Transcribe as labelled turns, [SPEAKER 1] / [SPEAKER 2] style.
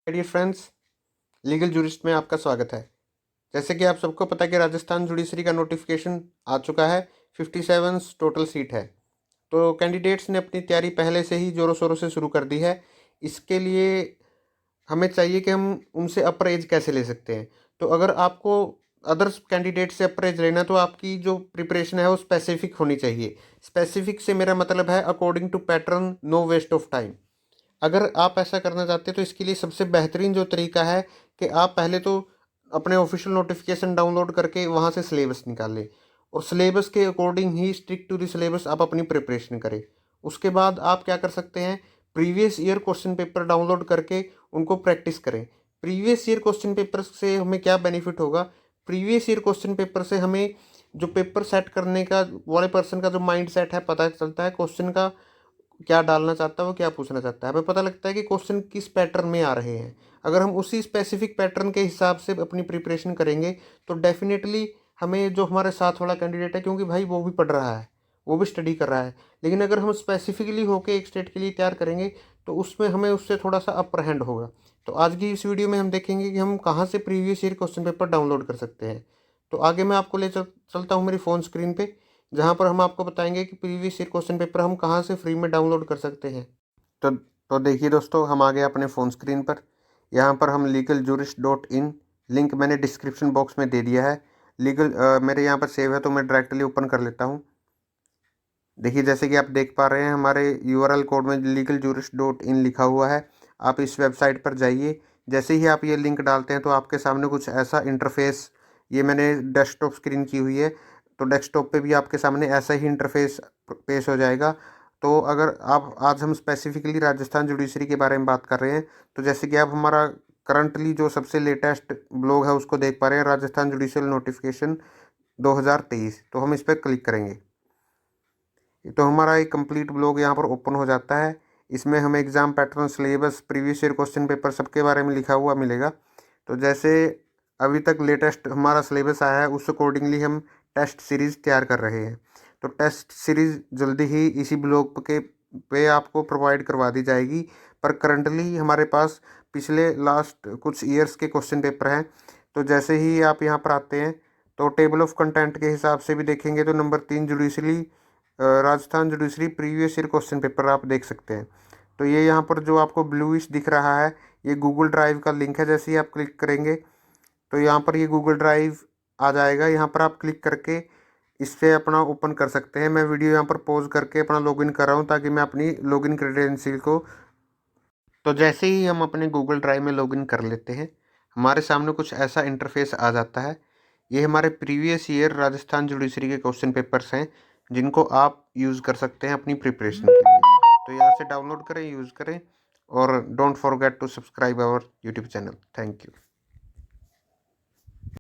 [SPEAKER 1] Dear friends, legal jurist में आपका स्वागत है। जैसे कि आप सबको पता है कि राजस्थान जुडिशरी का नोटिफिकेशन आ चुका है। 57 टोटल सीट है, तो कैंडिडेट्स ने अपनी तैयारी पहले से ही ज़ोरों शोरों से शुरू कर दी है। इसके लिए हमें चाहिए कि हम उनसे अपर एज कैसे ले सकते हैं। तो अगर आपको अदर्स कैंडिडेट से अपर एज लेना, तो आपकी जो प्रिपरेशन है वो स्पेसिफिक होनी चाहिए। स्पेसिफिक से मेरा मतलब है according to pattern, no waste of time. अगर आप ऐसा करना चाहते हैं तो इसके लिए सबसे बेहतरीन जो तरीका है कि आप पहले तो अपने ऑफिशियल नोटिफिकेशन डाउनलोड करके वहाँ से सिलेबस निकाल लें और सिलेबस के अकॉर्डिंग ही स्टिक टू द सिलेबस आप अपनी प्रिपरेशन करें। उसके बाद आप क्या कर सकते हैं, previous year question paper download करके उनको प्रैक्टिस करें। प्रीवियस ईयर क्वेश्चन पेपर से हमें क्या बेनिफिट होगा, प्रीवियस ईयर क्वेश्चन पेपर से हमें जो पेपर सेट करने का वाले पर्सन का जो माइंड सेट है पता चलता है, क्वेश्चन का क्या डालना चाहता है, वो क्या पूछना चाहता है, हमें पता लगता है कि क्वेश्चन किस पैटर्न में आ रहे हैं। अगर हम उसी स्पेसिफिक पैटर्न के हिसाब से अपनी प्रिपरेशन करेंगे तो डेफिनेटली हमें जो हमारे साथ वाला कैंडिडेट है, क्योंकि भाई वो भी पढ़ रहा है, वो भी स्टडी कर रहा है, लेकिन अगर हम स्पेसिफिकली होके एक स्टेट के लिए तैयार करेंगे तो उसमें हमें उससे थोड़ा सा अपर हैंड होगा। तो आज की इस वीडियो में हम देखेंगे कि हम कहाँ से previous year question paper download कर सकते हैं। तो आगे मैं आपको चलता हूँ मेरी फ़ोन स्क्रीन पे, जहाँ पर हम आपको बताएंगे कि प्रीवियस ईयर क्वेश्चन पेपर हम कहाँ से फ्री में डाउनलोड कर सकते हैं। तो देखिए दोस्तों, हम आ गए अपने फ़ोन स्क्रीन पर। यहाँ पर हम legaljurist.in, लिंक मैंने डिस्क्रिप्शन बॉक्स में दे दिया है। मेरे यहाँ पर सेव है तो मैं डायरेक्टली ओपन कर लेता हूँ। देखिए, जैसे कि आप देख पा रहे हैं हमारे यूआरएल कोड में legaljurist.in लिखा हुआ है। आप इस वेबसाइट पर जाइए। जैसे ही आप ये लिंक डालते हैं तो आपके सामने कुछ ऐसा इंटरफेस, ये मैंने डेस्कटॉप स्क्रीन की हुई है, तो डेस्कटॉप पे भी आपके सामने ऐसा ही इंटरफेस पेश हो जाएगा। तो अगर आप, आज हम स्पेसिफिकली राजस्थान जुडिशरी के बारे में बात कर रहे हैं, तो जैसे कि आप हमारा करंटली जो सबसे लेटेस्ट ब्लॉग है उसको देख पा रहे हैं, राजस्थान जुडिशल नोटिफिकेशन 2023। तो हम इस पर क्लिक करेंगे तो हमारा एक कंप्लीट ब्लॉग यहाँ पर ओपन हो जाता है। इसमें हमें exam pattern, syllabus, previous year question paper सबके बारे में लिखा हुआ मिलेगा। तो जैसे अभी तक लेटेस्ट हमारा सिलेबस आया है उस अकॉर्डिंगली हम टेस्ट सीरीज़ तैयार कर रहे हैं। तो टेस्ट सीरीज़ जल्दी ही इसी ब्लॉग पे आपको प्रोवाइड करवा दी जाएगी। पर करंटली हमारे पास पिछले लास्ट कुछ ईयर्स के क्वेश्चन पेपर हैं। तो जैसे ही आप यहाँ पर आते हैं तो टेबल ऑफ कंटेंट के हिसाब से भी देखेंगे तो number 3 judiciary, Rajasthan judiciary previous year question paper आप देख सकते हैं। तो ये यहाँ पर जो आपको ब्लूइश दिख रहा है, ये गूगल ड्राइव का लिंक है। जैसे ही आप क्लिक करेंगे तो यहाँ पर ये गूगल ड्राइव आ जाएगा। यहाँ पर आप क्लिक करके इससे अपना ओपन कर सकते हैं। मैं वीडियो यहाँ पर पॉज करके अपना लॉगिन कर रहा हूँ ताकि मैं अपनी लॉगिन क्रेडेंशियल को, तो जैसे ही हम अपने गूगल ड्राइव में लॉगिन कर लेते हैं हमारे सामने कुछ ऐसा इंटरफेस आ जाता है। ये हमारे प्रीवियस ईयर राजस्थान जुडिशरी के क्वेश्चन पेपर्स हैं जिनको आप यूज़ कर सकते हैं अपनी प्रिपरेशन के लिए। तो यहाँ से डाउनलोड करें, यूज़ करें, और don't forget to subscribe our YouTube channel. Thank you.